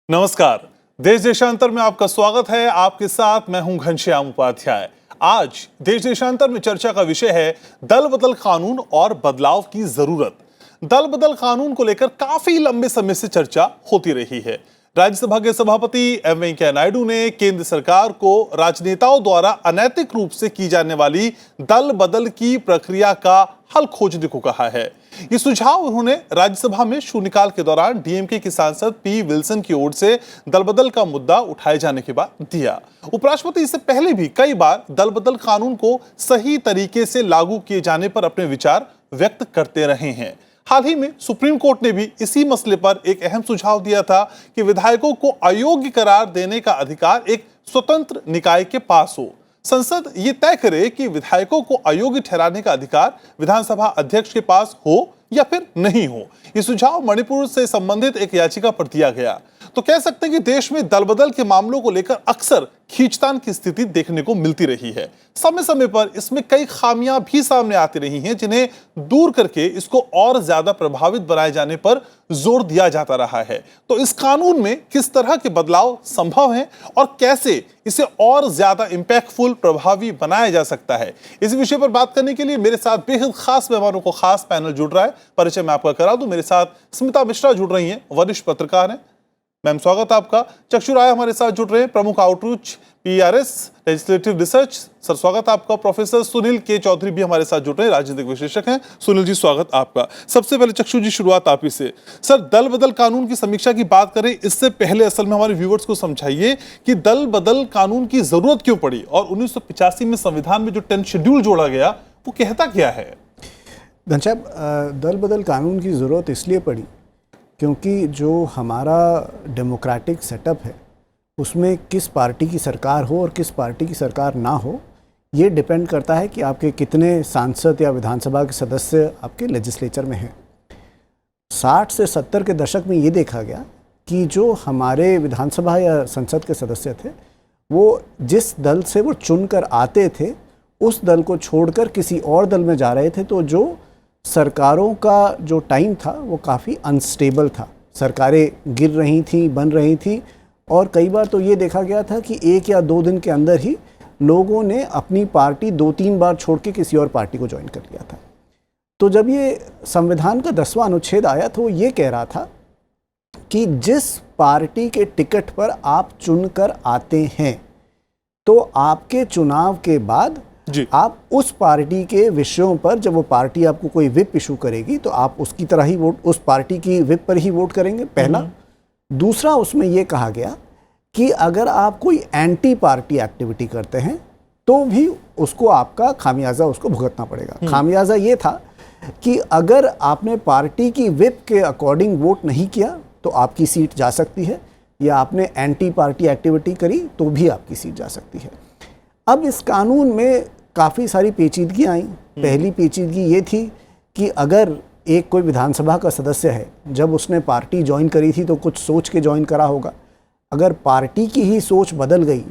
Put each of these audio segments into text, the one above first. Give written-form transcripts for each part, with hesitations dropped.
नमस्कार। देश देशांतर में आपका स्वागत है। आपके साथ मैं हूं घनश्याम उपाध्याय। आज देश देशांतर में चर्चा का विषय है दल बदल कानून और बदलाव की जरूरत। दल बदल कानून को लेकर काफी लंबे समय से चर्चा होती रही है। राज्यसभा के सभापति एम वेंकैया नायडू ने केंद्र सरकार को राजनेताओं द्वारा अनैतिक रूप से की जाने वाली दल बदल की प्रक्रिया का हल खोजने को कहा है। ये सुझाव उन्होंने राज्यसभा में शून्यकाल के दौरान डीएमके की सांसद पी विल्सन की ओर से दल बदल का मुद्दा उठाए जाने के बाद दिया। उपराष्ट्रपति इससे पहले भी कई बार दल बदल कानून को सही तरीके से लागू किए जाने पर अपने विचार व्यक्त करते रहे हैं। हाल ही में सुप्रीम कोर्ट ने भी इसी मसले पर एक अहम सुझाव दिया था कि विधायकों को अयोग्य करार देने का अधिकार एक स्वतंत्र निकाय के पास हो। संसद ये तय करे कि विधायकों को अयोग्य ठहराने का अधिकार विधानसभा अध्यक्ष के पास हो या फिर नहीं हो। ये सुझाव मणिपुर से संबंधित एक याचिका पर दिया गया। तो कह सकते हैं कि देश में दल बदल के मामलों को लेकर अक्सर खींचतान की स्थिति देखने को मिलती रही है। समय समय पर इसमें कई खामियां भी सामने आती रही हैं, जिन्हें दूर करके इसको और ज्यादा प्रभावित बनाए जाने पर जोर दिया जाता रहा है। तो इस कानून में किस तरह के बदलाव संभव हैं और कैसे इसे और ज्यादा इंपैक्टफुल, प्रभावी बनाया जा सकता है, इस विषय पर बात करने के लिए मेरे साथ बेहद खास मेहमानों को खास पैनल जुड़ रहा है। परिचय मैं आपका करा दूं। मेरे साथ स्मिता मिश्रा जुड़ रही हैं, वरिष्ठ पत्रकार हैं। मैम स्वागत आपका। चक्षु राय हमारे साथ जुड़ रहे हैं, प्रमुख outreach PRS legislative research. Sir स्वागत आपका। प्रोफेसर सुनील के चौधरी भी हमारे साथ जुड़ रहे हैं, राजनीतिक विश्लेषक हैं। सुनील जी स्वागत आपका। सबसे पहले चक्षु जी शुरुआत आप ही से। सर, दल बदल कानून की समीक्षा की बात करें, इससे पहले असल में हमारे व्यूवर्स को समझाइए कि दल बदल कानून की जरूरत क्यों पड़ी और 1985 में संविधान में जो 10 शेड्यूल जोड़ा गया वो कहता क्या है? घनश्याम, दल बदल कानून की ज़रूरत इसलिए पड़ी क्योंकि जो हमारा डेमोक्रेटिक सेटअप है उसमें किस पार्टी की सरकार हो और किस पार्टी की सरकार ना हो, ये डिपेंड करता है कि आपके कितने सांसद या विधानसभा के सदस्य आपके लेजिस्लेचर में हैं। 60 से 70 के दशक में ये देखा गया कि जो हमारे विधानसभा या संसद के सदस्य थे वो जिस दल से वो चुनकर आते थे उस दल को छोड़कर किसी और दल में जा रहे थे, तो जो सरकारों का जो टाइम था वो काफ़ी अनस्टेबल था। सरकारें गिर रही थी, बन रही थी, और कई बार तो ये देखा गया था कि 1 या 2 दिन के अंदर ही लोगों ने अपनी पार्टी 2-3 बार छोड़ के किसी और पार्टी को ज्वाइन कर लिया था। तो जब ये संविधान का 10वां अनुच्छेद आया तो वो ये कह रहा था कि जिस पार्टी के टिकट पर आप चुनकर आते हैं तो आपके चुनाव के बाद आप उस पार्टी के विषयों पर, जब वो पार्टी आपको कोई विप इशू करेगी तो आप उसकी तरह ही वोट, उस पार्टी की विप पर ही वोट करेंगे, पहला। दूसरा, उसमें ये कहा गया कि अगर आप कोई एंटी पार्टी एक्टिविटी करते हैं तो भी उसको आपका खामियाजा उसको भुगतना पड़ेगा। खामियाजा ये था कि अगर आपने पार्टी की विप के अकॉर्डिंग वोट नहीं किया तो आपकी सीट जा सकती है, या आपने एंटी पार्टी एक्टिविटी करी तो भी आपकी सीट जा सकती है। अब इस कानून में काफ़ी सारी पेचीदगियाँ आई। पहली पेचीदगी ये थी कि अगर एक कोई विधानसभा का सदस्य है, जब उसने पार्टी ज्वाइन करी थी तो कुछ सोच के ज्वाइन करा होगा, अगर पार्टी की ही सोच बदल गई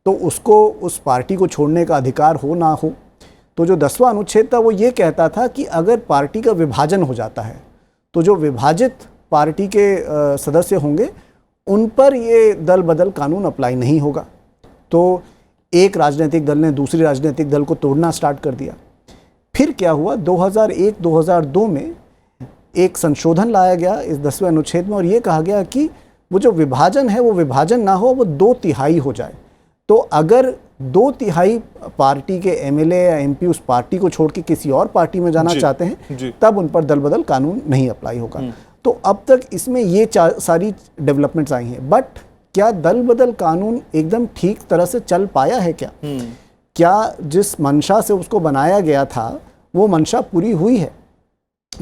तो उसको उस पार्टी को छोड़ने का अधिकार हो ना हो। तो जो 10वां अनुच्छेद था वो ये कहता था कि अगर पार्टी का विभाजन हो जाता है तो जो विभाजित पार्टी के सदस्य होंगे उन पर ये दल बदल कानून अप्लाई नहीं होगा। तो एक राजनीतिक दल ने दूसरी राजनीतिक दल को तोड़ना स्टार्ट कर दिया। फिर क्या हुआ, 2001-2002 में एक संशोधन लाया गया इस 10वें अनुच्छेद में और ये कहा गया कि वो जो विभाजन है वो विभाजन ना हो, वो 2/3 हो जाए। तो अगर 2/3 पार्टी के एमएलए या एमपी उस पार्टी को छोड़ के किसी और पार्टी में जाना चाहते हैं तब उन पर दल बदल कानून नहीं अप्लाई होगा। तो अब तक इसमें ये सारी डेवलपमेंट्स आई हैं। बट क्या दल बदल कानून एकदम ठीक तरह से चल पाया है? क्या जिस मंशा से उसको बनाया गया था वो मंशा पूरी हुई है?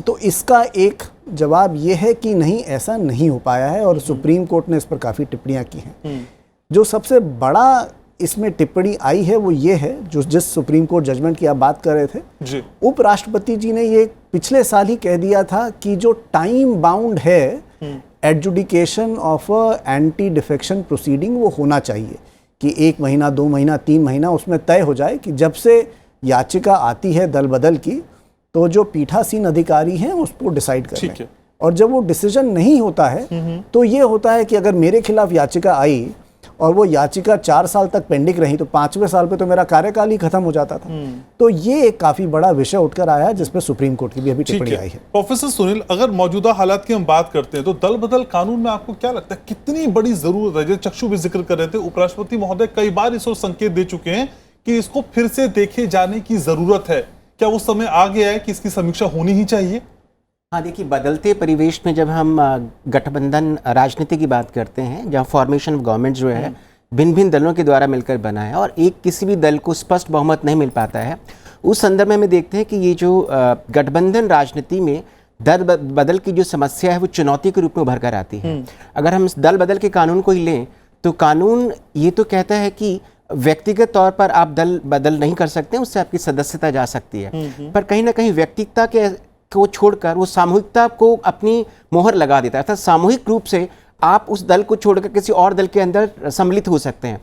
तो इसका एक जवाब ये है कि नहीं, ऐसा नहीं हो पाया है, और सुप्रीम कोर्ट ने इस पर काफ़ी टिप्पणियां की हैं। जो सबसे बड़ा इसमें टिप्पणी आई है वो ये है, जो जिस सुप्रीम कोर्ट जजमेंट की आप बात कर रहे थे, उपराष्ट्रपति जी ने ये पिछले साल ही कह दिया था कि जो टाइम बाउंड है adjudication of anti defection proceeding वो होना चाहिए कि 1 महीना, 2 महीना, 3 महीना उसमें तय हो जाए कि जब से याचिका आती है दल बदल की तो जो पीठासीन अधिकारी हैं उसको डिसाइड कर लें। और जब वो डिसीजन नहीं होता है तो ये होता है कि अगर मेरे खिलाफ याचिका आई और वो याचिका 4 साल तक पेंडिंग रही तो 5वें साल पे तो मेरा कार्यकाल ही खत्म हो जाता था। तो ये एक काफी बड़ा विषय उठकर आया है जिसपे सुप्रीम कोर्ट की भी अभी टिप्पणी आई है। प्रोफेसर सुनील, अगर मौजूदा हालात की हम बात करते हैं तो दल बदल कानून में आपको क्या लगता है कितनी बड़ी जरूरत है? जैसे चक्षु भी जिक्र कर रहे थे, उपराष्ट्रपति महोदय कई बार इस ओर संकेत दे चुके हैं कि इसको फिर से देखे जाने की जरूरत है। क्या वो समय आ गया है कि इसकी समीक्षा होनी ही चाहिए? हाँ, देखिए, बदलते परिवेश में जब हम गठबंधन राजनीति की बात करते हैं, जहाँ फॉर्मेशन ऑफ गवर्नमेंट जो है भिन्न भिन्न दलों के द्वारा मिलकर बना है और एक किसी भी दल को स्पष्ट बहुमत नहीं मिल पाता है, उस संदर्भ में हमें देखते हैं कि ये जो गठबंधन राजनीति में दल बदल की जो समस्या है वो चुनौती के रूप में उभर कर आती है। अगर हम इस दल बदल के कानून को ही लें तो कानून ये तो कहता है कि व्यक्तिगत तौर पर आप दल बदल नहीं कर सकते, उससे आपकी सदस्यता जा सकती है, पर कहीं ना कहीं व्यक्तिगता को छोड़कर वो सामूहिकता को अपनी मोहर लगा देता है, अर्थात सामूहिक रूप से आप उस दल को छोड़कर किसी और दल के अंदर सम्मिलित हो सकते हैं।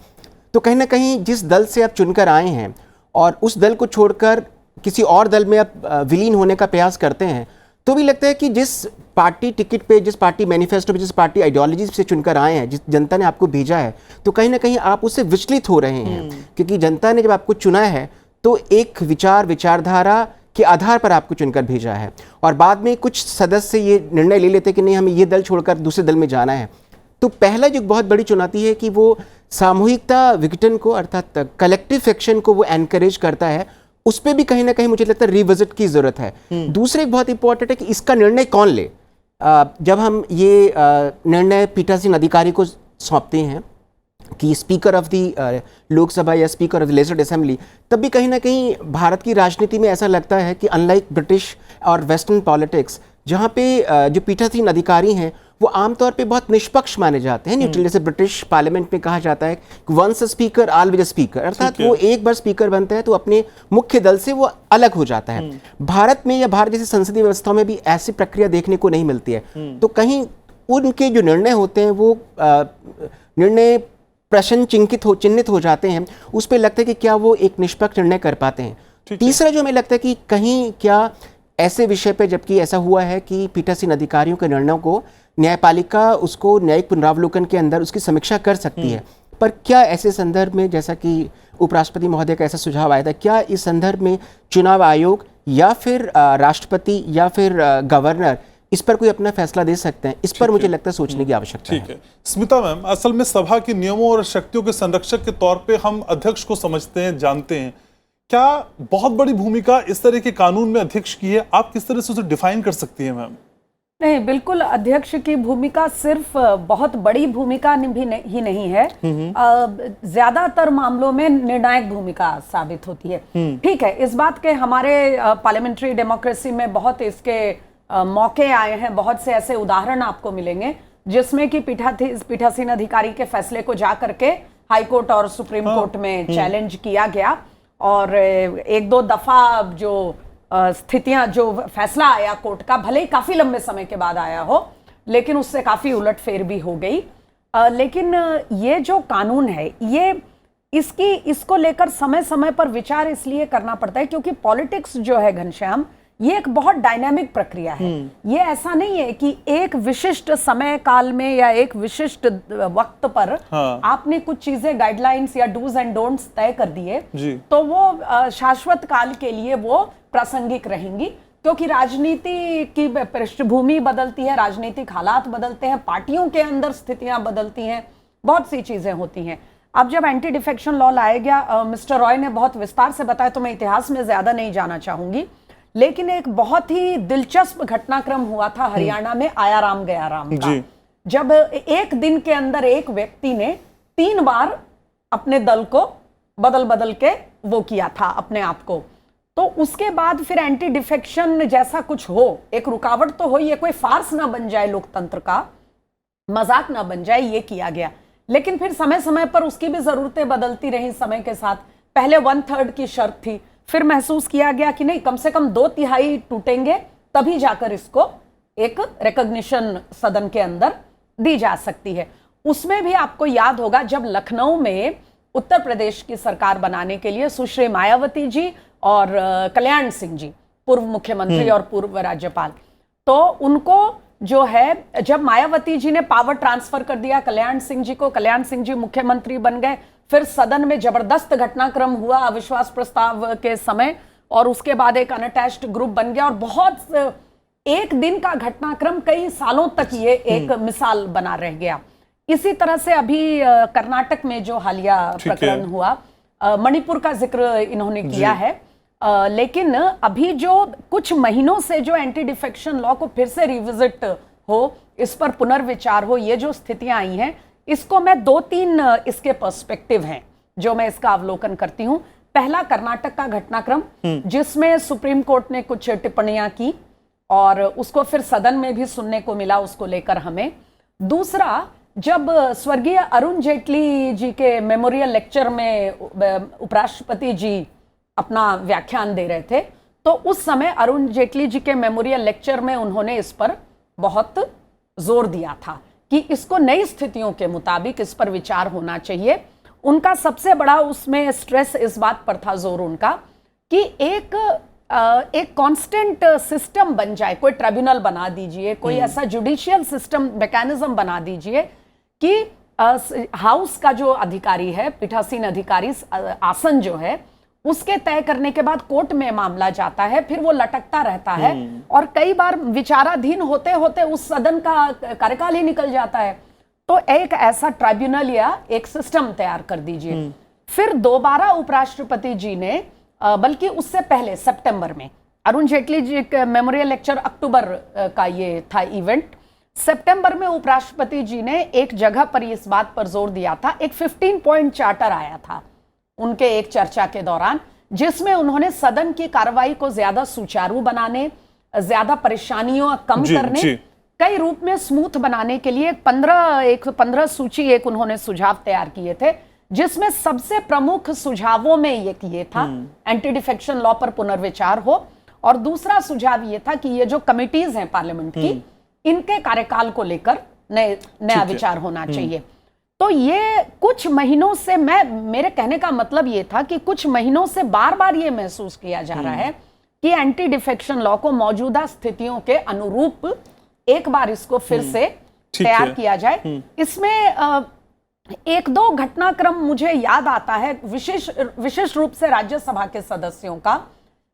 तो कहीं ना कहीं जिस दल से आप चुनकर आए हैं और उस दल को छोड़कर किसी और दल में आप विलीन होने का प्रयास करते हैं, तो भी लगता है कि जिस पार्टी टिकट पे, जिस पार्टी मैनिफेस्टो पे, जिस पार्टी आइडियोलॉजी से चुनकर आए हैं, जिस जनता ने आपको भेजा है, तो कहीं ना कहीं आप उससे विचलित हो रहे हैं, क्योंकि जनता ने जब आपको चुना है तो एक विचारधारा के आधार पर आपको चुनकर भेजा है और बाद में कुछ सदस्य ये निर्णय ले लेते हैं कि नहीं, हमें ये दल छोड़कर दूसरे दल में जाना है। तो पहला जो बहुत बड़ी चुनौती है कि वो सामूहिकता विघटन को, अर्थात कलेक्टिव एक्शन को वो एनकरेज करता है, उस पर भी कहीं ना कहीं मुझे लगता है रिविजिट की जरूरत है। दूसरे एक बहुत इंपॉर्टेंट है कि इसका निर्णय कौन ले। जब हम ये निर्णय पीठासीन अधिकारी को सौंपते हैं कि स्पीकर ऑफ द लोकसभा या speaker of the legislative assembly, तब भी कहीं ना कहीं भारत की राजनीति में ऐसा लगता है कि अनलाइक ब्रिटिश और वेस्टर्न पॉलिटिक्स, जहाँ पे जो पीठासीन अधिकारी हैं वो आमतौर पे बहुत निष्पक्ष माने जाते हैं, न्यूट्रल। जैसे ब्रिटिश पार्लियामेंट में कहा जाता है once a speaker always a speaker, अर्थात वो एक बार स्पीकर बनता है तो अपने मुख्य दल से वो अलग हो जाता है। भारत में या भारत जैसी संसदीय व्यवस्थाओं में भी ऐसी प्रक्रिया देखने को नहीं मिलती है। तो कहीं उनके जो निर्णय होते हैं वो निर्णय प्रश्न चिन्हित हो जाते हैं, उस पर लगता है कि क्या वो एक निष्पक्ष निर्णय कर पाते हैं। तीसरा जो हमें लगता है कि कहीं क्या ऐसे विषय पे, जबकि ऐसा हुआ है कि पीठासीन अधिकारियों के निर्णयों को न्यायपालिका उसको न्यायिक पुनरावलोकन के अंदर उसकी समीक्षा कर सकती है, पर क्या ऐसे संदर्भ में, जैसा कि उपराष्ट्रपति महोदय का ऐसा सुझाव आया था, क्या इस संदर्भ में चुनाव आयोग या फिर राष्ट्रपति या फिर गवर्नर इस पर कोई अपना फैसला दे सकते हैं? इस पर मुझे लगता है सोचने की आवश्यकता है। ठीक है स्मिता मैम, असल में सभा के नियमों और शक्तियों के संरक्षक के तौर पे हम अध्यक्ष को समझते हैं, जानते हैं, क्या बहुत बड़ी भूमिका इस तरह के कानून में अध्यक्ष की है? आप किस तरह से उसे डिफाइन कर सकती हैं मैम? नहीं, बिल्कुल अध्यक्ष की भूमिका सिर्फ बहुत बड़ी भूमिका ही नहीं है, ज्यादातर मामलों में निर्णायक भूमिका साबित होती है। ठीक है, इस बात के हमारे पार्लियामेंट्री डेमोक्रेसी में बहुत इसके मौके आए हैं, बहुत से ऐसे उदाहरण आपको मिलेंगे जिसमें कि पीठासीन अधिकारी के फैसले को जा करके हाई कोर्ट और सुप्रीम कोर्ट में चैलेंज किया गया और एक दो दफा जो स्थितियां, जो फैसला आया कोर्ट का, भले ही काफी लंबे समय के बाद आया हो, लेकिन उससे काफी उलटफेर भी हो गई। लेकिन ये जो कानून है, ये इसको लेकर समय समय पर विचार इसलिए करना पड़ता है क्योंकि पॉलिटिक्स जो है घनश्याम, ये एक बहुत डायनामिक प्रक्रिया है। ये ऐसा नहीं है कि एक विशिष्ट समय काल में या एक विशिष्ट वक्त पर आपने कुछ चीजें, गाइडलाइंस या डूज एंड डोंट्स तय कर दिए तो वो शाश्वत काल के लिए वो प्रासंगिक रहेंगी, क्योंकि राजनीति की पृष्ठभूमि बदलती है, राजनीतिक हालात बदलते हैं, पार्टियों के अंदर स्थितियां बदलती हैं, बहुत सी चीजें होती हैं। अब जब एंटी डिफेक्शन लॉ लाया गया, मिस्टर रॉय ने बहुत विस्तार से बताया, तो मैं इतिहास में ज्यादा नहीं जाना चाहूंगी, लेकिन एक बहुत ही दिलचस्प घटनाक्रम हुआ था हरियाणा में आया राम गया राम का, जब एक दिन के अंदर एक व्यक्ति ने 3 बार अपने दल को बदल के वो किया था अपने आप को। तो उसके बाद फिर एंटी डिफेक्शन जैसा कुछ हो, एक रुकावट तो हो, ये कोई फार्स ना बन जाए, लोकतंत्र का मजाक ना बन जाए, ये किया गया। लेकिन फिर समय समय पर उसकी भी जरूरतें बदलती रही समय के साथ। पहले 1/3 की शर्त थी, फिर महसूस किया गया कि नहीं, कम से कम 2/3 टूटेंगे तभी जाकर इसको एक रिकॉग्निशन सदन के अंदर दी जा सकती है। उसमें भी आपको याद होगा जब लखनऊ में उत्तर प्रदेश की सरकार बनाने के लिए सुश्री मायावती जी और कल्याण सिंह जी, पूर्व मुख्यमंत्री और पूर्व राज्यपाल, तो उनको जो है, जब मायावती जी ने पावर ट्रांसफर कर दिया कल्याण सिंह जी को, कल्याण सिंह जी मुख्यमंत्री बन गए, फिर सदन में जबरदस्त घटनाक्रम हुआ अविश्वास प्रस्ताव के समय, और उसके बाद एक अनअटैच्ड ग्रुप बन गया, और बहुत एक दिन का घटनाक्रम कई सालों तक ये एक मिसाल बना रह गया। इसी तरह से अभी कर्नाटक में जो हालिया प्रकरण हुआ, मणिपुर का जिक्र इन्होंने किया है, लेकिन अभी जो कुछ महीनों से जो एंटी डिफेक्शन लॉ को फिर से रिविजिट हो, इस पर पुनर्विचार हो, ये जो स्थितियां आई हैं, इसको मैं 2-3 इसके पर्सपेक्टिव हैं जो मैं इसका अवलोकन करती हूं। पहला, कर्नाटक का घटनाक्रम जिसमें सुप्रीम कोर्ट ने कुछ टिप्पणियां की और उसको फिर सदन में भी सुनने को मिला, उसको लेकर हमें। दूसरा, जब स्वर्गीय अरुण जेटली जी के मेमोरियल लेक्चर में उपराष्ट्रपति जी अपना व्याख्यान दे रहे थे, तो उस समय अरुण जेटली जी के मेमोरियल लेक्चर में उन्होंने इस पर बहुत जोर दिया था कि इसको नई स्थितियों के मुताबिक इस पर विचार होना चाहिए। उनका सबसे बड़ा उसमें स्ट्रेस इस बात पर था, जोर उनका, कि एक कांस्टेंट सिस्टम बन जाए, कोई ट्रिब्यूनल बना दीजिए, कोई ऐसा जुडिशियल सिस्टम मैकेनिज्म बना दीजिए कि हाउस का जो अधिकारी है, पीठासीन अधिकारी आसन जो है, उसके तय करने के बाद कोर्ट में मामला जाता है, फिर वो लटकता रहता है और कई बार विचाराधीन होते होते उस सदन का कार्यकाल ही निकल जाता है। तो एक ऐसा ट्राइब्यूनल या एक सिस्टम तैयार कर दीजिए। फिर दोबारा उपराष्ट्रपति जी ने, बल्कि उससे पहले सितंबर में, अरुण जेटली जी का मेमोरियल लेक्चर अक्टूबर का ये था इवेंट, सितंबर में उपराष्ट्रपति जी ने एक जगह पर इस बात पर जोर दिया था, एक 15 पॉइंट चार्टर आया था उनके एक चर्चा के दौरान, जिसमें उन्होंने सदन की कार्रवाई को ज्यादा सुचारू बनाने, ज्यादा परेशानियों कम करने, कई रूप में स्मूथ बनाने के लिए 15 सूची एक उन्होंने सुझाव तैयार किए थे, जिसमें सबसे प्रमुख सुझावों में ये था एंटी डिफेक्शन लॉ पर पुनर्विचार हो, और दूसरा सुझाव ये था कि ये जो कमिटीज हैं पार्लियामेंट की, इनके कार्यकाल को लेकर नया विचार होना चाहिए। तो ये कुछ महीनों से, मेरे कहने का मतलब ये था कि कुछ महीनों से बार बार ये महसूस किया जा रहा है कि एंटी डिफेक्शन लॉ को मौजूदा स्थितियों के अनुरूप एक बार इसको फिर से तैयार किया जाए। इसमें एक दो घटनाक्रम मुझे याद आता है, विशेष रूप से राज्यसभा के सदस्यों का,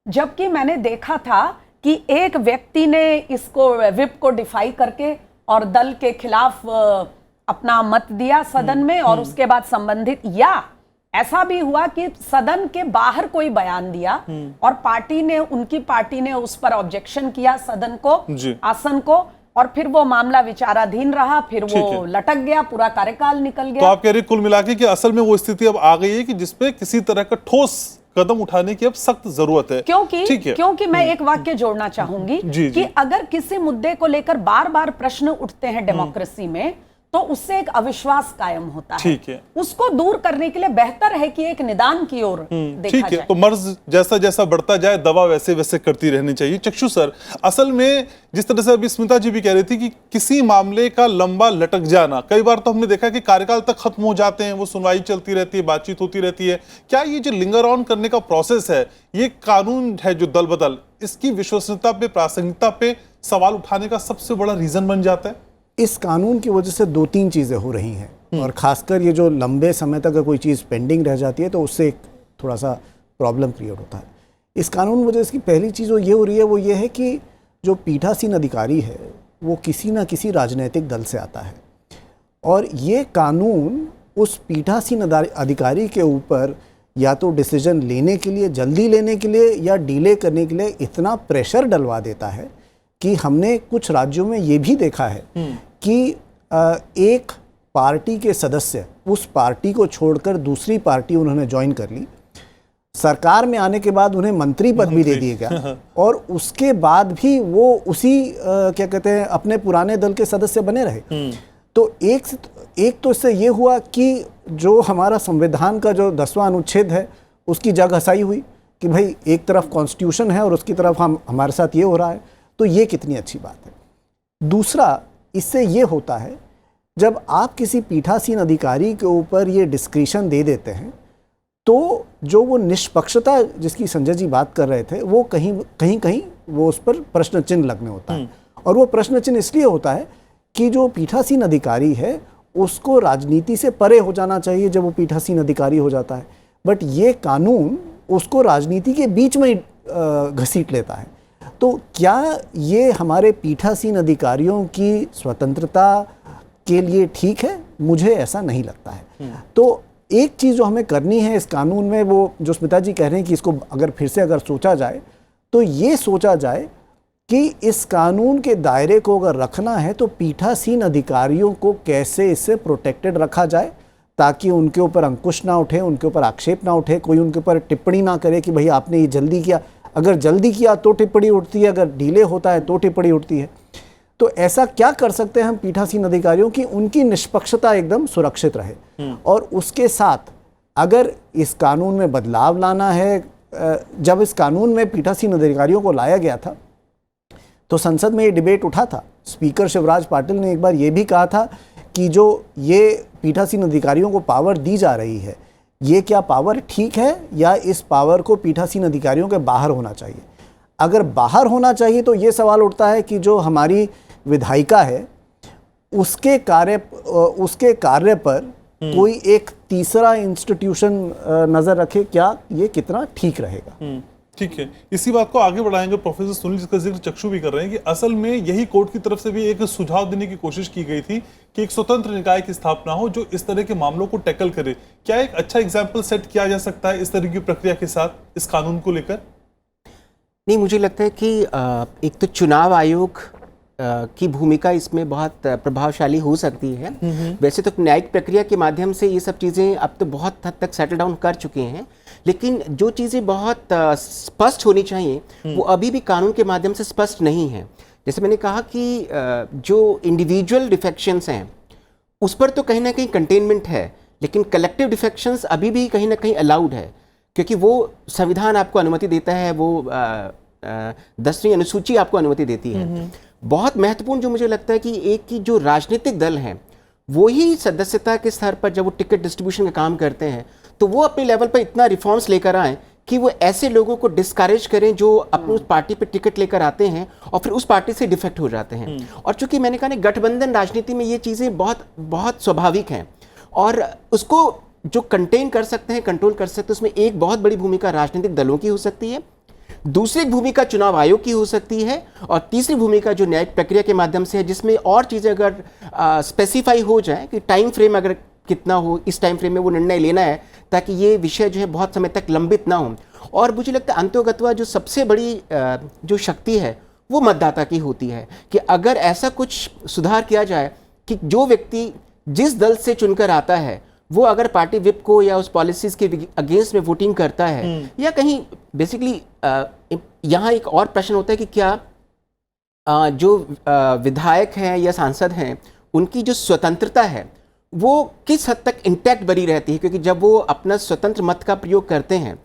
जबकि मैंने देखा था कि एक व्यक्ति ने इसको व्हिप को डिफाई करके और दल के खिलाफ अपना मत दिया सदन में, और उसके बाद संबंधित, या ऐसा भी हुआ कि सदन के बाहर कोई बयान दिया और उनकी पार्टी ने उस पर ऑब्जेक्शन किया सदन को, आसन को, और फिर वो मामला विचाराधीन रहा, फिर वो लटक गया, पूरा कार्यकाल निकल गया। तो आप कह रहे कुल मिला के कि असल में वो स्थिति अब आ गई है कि जिसपे किसी तरह का ठोस कदम उठाने की अब सख्त जरूरत है। क्योंकि मैं एक वाक्य जोड़ना चाहूंगी कि अगर किसी मुद्दे को लेकर बार बार प्रश्न उठते हैं डेमोक्रेसी में, तो उससे एक अविश्वास कायम होता है। उसको दूर करने के लिए बेहतर है कि एक निदान की ओर देखा जाए। तो मर्ज जैसा जैसा बढ़ता जाए, दवा वैसे वैसे करती रहनी चाहिए। चक्षु सर, असल में जिस तरह से अभी स्मिता जी भी कह रही थी कि किसी मामले का लंबा लटक जाना, कई बार तो हमने देखा कि कार्यकाल तक खत्म हो जाते हैं, वो सुनवाई चलती रहती है, बातचीत होती रहती है। क्या ये जो लिंगर ऑन करने का प्रोसेस है, ये कानून है जो दल बदल, इसकी विश्वसनीयता पे, प्रासंगिकता पे सवाल उठाने का सबसे बड़ा रीजन बन जाता है? इस कानून की वजह से 2-3 चीज़ें हो रही हैं, और ख़ासकर ये जो लंबे समय तक कोई चीज़ पेंडिंग रह जाती है तो उससे एक थोड़ा सा प्रॉब्लम क्रिएट होता है। इस कानून की वजह से पहली चीज़ ये हो रही है, वो ये है कि जो पीठासीन अधिकारी है वो किसी न किसी राजनीतिक दल से आता है, और ये कानून उस पीठासीन अधिकारी के ऊपर या तो डिसीजन लेने के लिए, जल्दी लेने के लिए, या डिले करने के लिए इतना प्रेशर डलवा देता है कि हमने कुछ राज्यों में ये भी देखा है कि एक पार्टी के सदस्य उस पार्टी को छोड़कर दूसरी पार्टी उन्होंने ज्वाइन कर ली, सरकार में आने के बाद उन्हें मंत्री पद भी दे दिया गया, और उसके बाद भी वो उसी क्या कहते हैं अपने पुराने दल के सदस्य बने रहे। तो एक तो इससे ये हुआ कि जो हमारा संविधान का जो 10वां अनुच्छेद है उसकी जग हसाई हुई कि भाई एक तरफ कॉन्स्टिट्यूशन है और उसकी तरफ हमारे साथ ये हो रहा है, तो ये कितनी अच्छी बात है। दूसरा, इससे ये होता है जब आप किसी पीठासीन अधिकारी के ऊपर ये डिस्क्रिशन दे देते हैं, तो जो वो निष्पक्षता जिसकी संजय जी बात कर रहे थे, वो कहीं वो उस पर प्रश्न चिन्ह लगने होता है, और वो प्रश्न चिन्ह इसलिए होता है कि जो पीठासीन अधिकारी है उसको राजनीति से परे हो जाना चाहिए जब वो पीठासीन अधिकारी हो जाता है, बट ये कानून उसको राजनीति के बीच में ही घसीट लेता है। तो क्या ये हमारे पीठासीन अधिकारियों की स्वतंत्रता के लिए ठीक है? मुझे ऐसा नहीं लगता है। तो एक चीज़ जो हमें करनी है इस कानून में, वो जो स्मिता जी कह रहे हैं कि इसको अगर फिर से अगर सोचा जाए तो ये सोचा जाए कि इस कानून के दायरे को अगर रखना है तो पीठासीन अधिकारियों को कैसे इससे प्रोटेक्टेड रखा जाए ताकि उनके ऊपर अंकुश ना उठे, उनके ऊपर आक्षेप ना उठे, कोई उनके ऊपर टिप्पणी ना करे कि भाई आपने ये जल्दी किया। अगर जल्दी किया तो टिप्पणी उठती है, अगर डिले होता है तो टिप्पणी उठती है। तो ऐसा क्या कर सकते हैं हम पीठासीन अधिकारियों की उनकी निष्पक्षता एकदम सुरक्षित रहे। और उसके साथ अगर इस कानून में बदलाव लाना है, जब इस कानून में पीठासीन अधिकारियों को लाया गया था तो संसद में ये डिबेट उठा था। स्पीकर शिवराज पाटिल ने एक बार ये भी कहा था कि जो ये पीठासीन अधिकारियों को पावर दी जा रही है, ये क्या पावर ठीक है या इस पावर को पीठासीन अधिकारियों के बाहर होना चाहिए। अगर बाहर होना चाहिए तो ये सवाल उठता है कि जो हमारी विधायिका है उसके कार्य पर कोई एक तीसरा इंस्टीट्यूशन नजर रखे, क्या ये कितना ठीक रहेगा। ठीक है, इसी बात को आगे बढ़ाएंगे। प्रोफेसर सुनील जिसका जिक्र चक्षु भी कर रहे हैं कि असल में यही कोर्ट की तरफ से भी एक सुझाव देने की कोशिश की गई थी कि एक स्वतंत्र निकाय की स्थापना हो जो इस तरह के मामलों को टैकल करे। क्या एक अच्छा एग्जाम्पल सेट किया जा सकता है इस तरह की प्रक्रिया के साथ इस कानून को लेकर? नहीं, मुझे लगता है कि एक तो चुनाव आयोग की भूमिका इसमें बहुत प्रभावशाली हो सकती है। वैसे तो न्यायिक प्रक्रिया के माध्यम से ये सब चीज़ें अब तो बहुत हद तक सेटल डाउन कर चुके हैं, लेकिन जो चीज़ें बहुत स्पष्ट होनी चाहिए वो अभी भी कानून के माध्यम से स्पष्ट नहीं है। जैसे मैंने कहा कि जो इंडिविजुअल डिफेक्शंस हैं उस पर तो कहीं ना कहीं कंटेनमेंट है, लेकिन कलेक्टिव डिफेक्शंस अभी भी कहीं ना कहीं अलाउड है, क्योंकि वो संविधान आपको अनुमति देता है, वो 10वीं अनुसूची आपको अनुमति देती है। बहुत महत्वपूर्ण जो मुझे लगता है कि एक की जो राजनीतिक दल हैं वो ही सदस्यता के स्तर पर जब वो टिकट डिस्ट्रीब्यूशन का काम करते हैं तो वो अपने लेवल पर इतना रिफॉर्म्स लेकर आएँ कि वो ऐसे लोगों को डिस्करेज करें जो अपनी उस पार्टी पे टिकट लेकर आते हैं और फिर उस पार्टी से डिफेक्ट हो जाते हैं। और चूंकि मैंने कहा ना, गठबंधन राजनीति में ये चीज़ें बहुत बहुत स्वाभाविक हैं और उसको जो कंटेन कर सकते हैं, कंट्रोल कर सकते हैं, उसमें एक बहुत बड़ी भूमिका राजनीतिक दलों की हो सकती है, दूसरी भूमिका चुनाव आयोग की हो सकती है, और तीसरी भूमिका जो न्यायिक प्रक्रिया के माध्यम से है जिसमें और चीज़ें अगर स्पेसिफाई हो जाए कि टाइम फ्रेम अगर कितना हो, इस टाइम फ्रेम में वो निर्णय लेना है ताकि ये विषय जो है बहुत समय तक लंबित ना हो। और मुझे लगता है अंतोगत्वा जो सबसे बड़ी जो शक्ति है वो मतदाता की होती है कि अगर ऐसा कुछ सुधार किया जाए कि जो व्यक्ति जिस दल से चुनकर आता है वो अगर पार्टी विप को या उस पॉलिसीज के अगेंस्ट में वोटिंग करता है या कहीं बेसिकली यहाँ एक और प्रश्न होता है कि क्या जो विधायक हैं या सांसद हैं उनकी जो स्वतंत्रता है वो किस हद तक इंटैक्ट बनी रहती है, क्योंकि जब वो अपना स्वतंत्र मत का प्रयोग करते हैं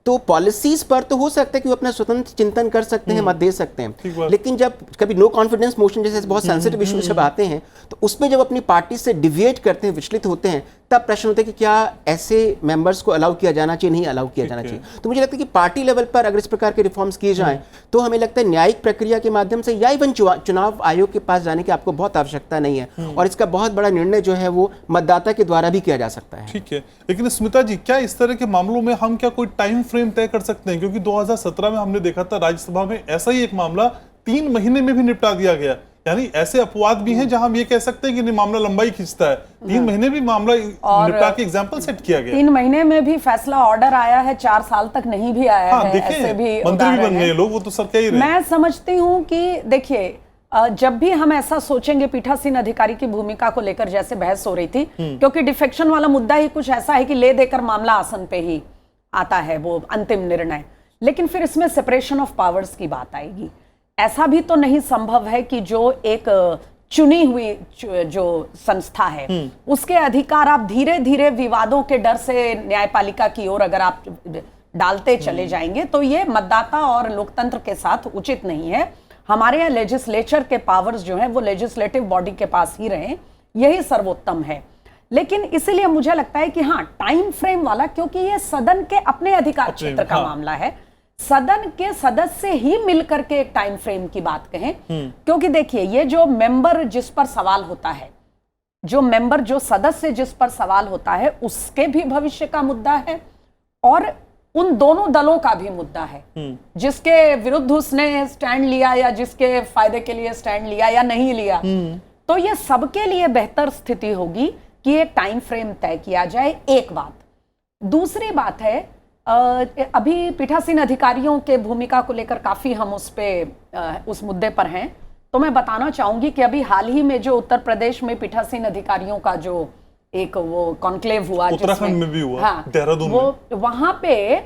तो पॉलिसीज पर तो हो सकता है कि वो अपना स्वतंत्र चिंतन कर सकते हैं, मत दे सकते हैं, लेकिन जब कभी नो कॉन्फिडेंस मोशन जैसे बहुत सेंसिटिव इश्यूज जब आते हैं तो उसमें जब अपनी पार्टी से डिविएट करते हैं, विचलित होते हैं, तब प्रश्न होता है कि क्या ऐसे मेंबर्स को अलाउ किया जाना चाहिए, नहीं अलाउ किया जाना चाहिए। तो मुझे लगता है कि पार्टी लेवल पर अगर इस प्रकार के रिफॉर्म्स किए जाएं तो हमें लगता है न्यायिक प्रक्रिया के माध्यम से या इवन चुनाव आयोग के पास जाने की आपको बहुत आवश्यकता नहीं है और इसका बहुत बड़ा निर्णय जो है वो मतदाता के द्वारा भी किया जा सकता है। ठीक है, लेकिन स्मिता जी, क्या इस तरह के मामलों में हम क्या कोई टाइम फ्रेम तय कर सकते हैं? क्योंकि 2017 में हमने देखा था राज्यसभा में ऐसा ही एक मामला 3 महीने में भी निपटा दिया गया। यानी ऐसे अपवाद भी हैं जहां हम ये कह सकते हैं कि मामला लंबाई खींचता है, 3 महीने भी मामला निपटा के एग्जाम्पल सेट किया गया। 3 महीने में भी फैसला ऑर्डर आया है, 4 साल तक नहीं भी आया है, ऐसे भी मंत्री भी बन गए लोग, वो तो सर कह ही रहे हैं। मैं समझती हूँ कि देखिए, जब भी हम ऐसा सोचेंगे पीठासीन अधिकारी की भूमिका को लेकर, जैसे बहस हो रही थी, क्योंकि डिफेक्शन वाला मुद्दा ही कुछ ऐसा है कि ले देकर मामला आसन पे ही आता है वो अंतिम निर्णय, लेकिन फिर इसमें सेपरेशन ऑफ पावर्स की बात आएगी। ऐसा भी तो नहीं संभव है कि जो एक चुनी हुई जो संस्था है उसके अधिकार आप धीरे धीरे विवादों के डर से न्यायपालिका की ओर अगर आप डालते चले जाएंगे तो ये मतदाता और लोकतंत्र के साथ उचित नहीं है। हमारे यहाँ लेजिस्लेचर के पावर्स जो हैं वो लेजिस्लेटिव बॉडी के पास ही रहें, यही सर्वोत्तम है। लेकिन इसीलिए मुझे लगता है कि हाँ, टाइम फ्रेम वाला, क्योंकि ये सदन के अपने अधिकार क्षेत्र का मामला है, सदन के सदस्य ही मिलकर के एक टाइम फ्रेम की बात कहें, क्योंकि देखिए ये जो मेंबर जिस पर सवाल होता है, जो सदस्य जिस पर सवाल होता है, उसके भी भविष्य का मुद्दा है और उन दोनों दलों का भी मुद्दा है, जिसके विरुद्ध उसने स्टैंड लिया या जिसके फायदे के लिए स्टैंड लिया या नहीं लिया। तो ये सबके लिए बेहतर स्थिति होगी कि एक टाइम फ्रेम तय किया जाए। एक बात। दूसरी बात है, अभी पीठासीन अधिकारियों के भूमिका को लेकर काफी हम उस मुद्दे पर हैं, तो मैं बताना चाहूंगी कि अभी हाल ही में जो उत्तर प्रदेश में पीठासीन अधिकारियों का जो एक वो कॉन्क्लेव हुआ, उत्तराखंड में भी हुआ, हाँ, देहरादून में, वहां पे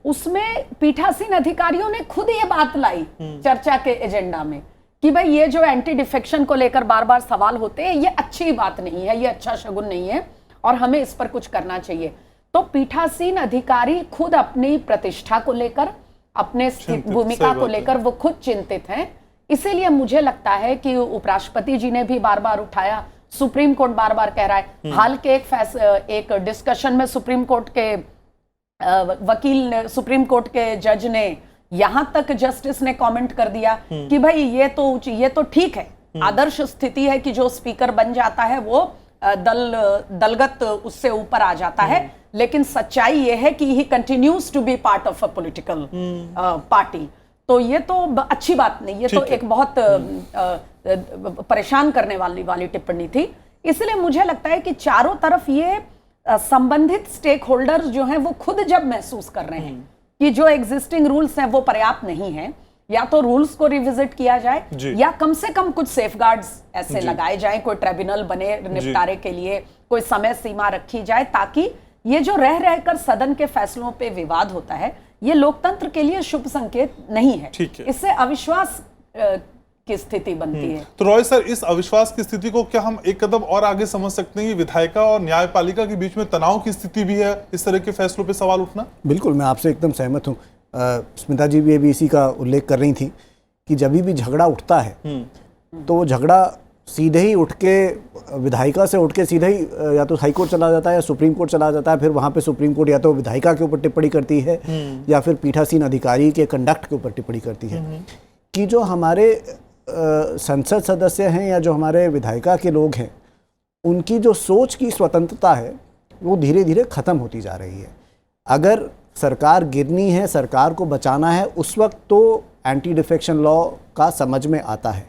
उसमें पीठासीन अधिकारियों ने खुद ये बात लाई चर्चा के एजेंडा में कि भाई ये जो एंटी डिफेक्शन को लेकर बार बार सवाल होते हैं, ये अच्छी बात नहीं है, ये अच्छा शगुन नहीं है और हमें इस पर कुछ करना चाहिए। तो पीठासीन अधिकारी खुद अपनी प्रतिष्ठा को लेकर, अपने भूमिका को लेकर वो खुद चिंतित हैं। इसीलिए मुझे लगता है कि उपराष्ट्रपति जी ने भी बार बार उठाया, सुप्रीम कोर्ट बार बार कह रहा है। हाल के एक डिस्कशन में सुप्रीम कोर्ट के वकील, सुप्रीम कोर्ट के जज ने, यहां तक जस्टिस ने कमेंट कर दिया कि भाई ये तो ठीक है, आदर्श स्थिति है कि जो स्पीकर बन जाता है वो दलगत उससे ऊपर आ जाता है, लेकिन सच्चाई ये है कि he continues to be part of a political party. तो ये तो अच्छी बात नहीं, ये तो एक बहुत परेशान करने वाली टिप्पणी थी। इसलिए मुझे लगता है कि चारों तरफ ये संबंधित स्टेक होल्डर्स जो हैं वो खुद जब महसूस कर रहे हैं कि जो एग्जिस्टिंग रूल्स हैं वो पर्याप्त नहीं है, या तो रूल्स को रिविजिट किया जाए या कम से कम कुछ सेफगार्ड्स ऐसे लगाए जाएं, कोई ट्रिब्यूनल बने निपटारे के लिए, कोई समय सीमा रखी जाए, ताकि ये जो रह रहकर सदन के फैसलों पे विवाद होता है, ये लोकतंत्र के लिए शुभ संकेत नहीं है। इससे अविश्वास की स्थिति बनती है। तो रॉय सर, इस अविश्वास की स्थिति को क्या हम एक कदम और आगे समझ सकते हैं? विधायिका और न्यायपालिका के बीच में तनाव की स्थिति भी है इस तरह के फैसलों पे सवाल उठना? बिल्कुल, मैं आपसे एकदम सहमत हूँ। स्मिता जी भी इसी का उल्लेख कर रही थी कि जब भी झगड़ा उठता है तो वो झगड़ा सीधे ही उठ के विधायिका से उठ के सीधे ही या तो हाई कोर्ट चला जाता है या सुप्रीम कोर्ट चला जाता है। फिर वहाँ पे सुप्रीम कोर्ट या तो विधायिका के ऊपर टिप्पणी करती है या फिर पीठासीन अधिकारी के कंडक्ट के ऊपर टिप्पणी करती है कि जो हमारे संसद सदस्य हैं या जो हमारे विधायिका के लोग हैं, उनकी जो सोच की स्वतंत्रता है वो धीरे धीरे ख़त्म होती जा रही है। अगर सरकार गिरनी है, सरकार को बचाना है, उस वक्त तो एंटी डिफेक्शन लॉ का समझ में आता है,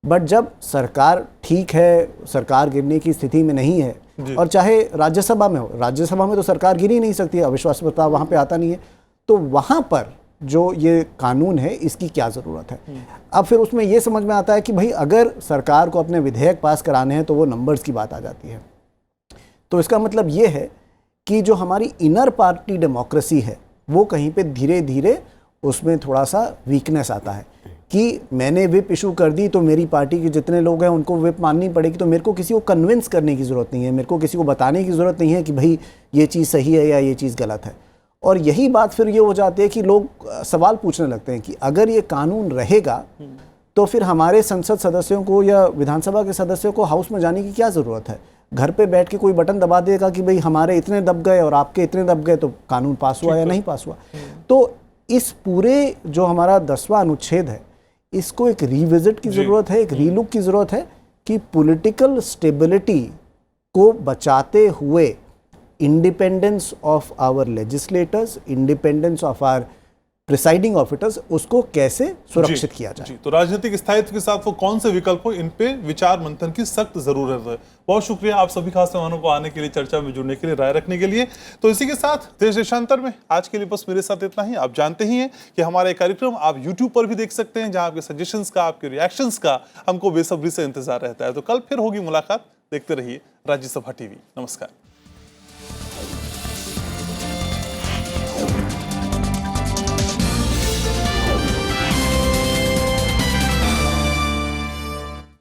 बट जब सरकार ठीक है, सरकार गिरने की स्थिति में नहीं है, और चाहे राज्यसभा में हो, राज्यसभा में तो सरकार गिर ही नहीं सकती है, अविश्वास प्रस्ताव वहाँ पे आता नहीं है, तो वहाँ पर जो ये कानून है इसकी क्या ज़रूरत है? अब फिर उसमें ये समझ में आता है कि भाई अगर सरकार को अपने विधेयक पास कराने हैं तो वो नंबर्स की बात आ जाती है। तो इसका मतलब ये है कि जो हमारी इनर पार्टी डेमोक्रेसी है वो कहीं पे धीरे धीरे उसमें थोड़ा सा वीकनेस आता है कि मैंने विप इशू कर दी तो मेरी पार्टी के जितने लोग हैं उनको विप माननी पड़ेगी, तो मेरे को किसी को कन्विंस करने की ज़रूरत नहीं है, मेरे को किसी को बताने की ज़रूरत नहीं है कि भाई ये चीज़ सही है या ये चीज़ गलत है। और यही बात फिर ये हो जाती है कि लोग सवाल पूछने लगते हैं कि अगर ये कानून रहेगा तो फिर हमारे संसद सदस्यों को या विधानसभा के सदस्यों को हाउस में जाने की क्या ज़रूरत है? घर पे बैठ के कोई बटन दबा देगा कि भाई हमारे इतने दब गए और आपके इतने दब गए, तो कानून पास हुआ या नहीं पास हुआ। तो इस पूरे जो हमारा 10वां अनुच्छेद है, इसको एक रिविजिट की ज़रूरत है, एक रीलुक की ज़रूरत है कि पॉलिटिकल स्टेबिलिटी को बचाते हुए independence of our legislators, independence of our presiding officers, उसको कैसे सुरक्षित किया जाए। तो राजनीतिक स्थायित्व के साथ वो कौन से विकल्प हो, इन पे विचार मंथन की सख्त जरूरत है। बहुत शुक्रिया आप सभी खास मेहमानों को आने के लिए, चर्चा में जुड़ने के लिए, राय रखने के लिए। तो इसी के साथ देश देशांतर में आज के लिए बस मेरे साथ इतना ही। आप जानते ही हैं कि हमारा कार्यक्रम आप YouTube पर भी देख सकते हैं, जहां आपके सजेशंस का, आपके रिएक्शंस का हमको बेसब्री से इंतजार रहता है। तो कल फिर होगी मुलाकात। देखते रहिए राज्यसभा टीवी। नमस्कार।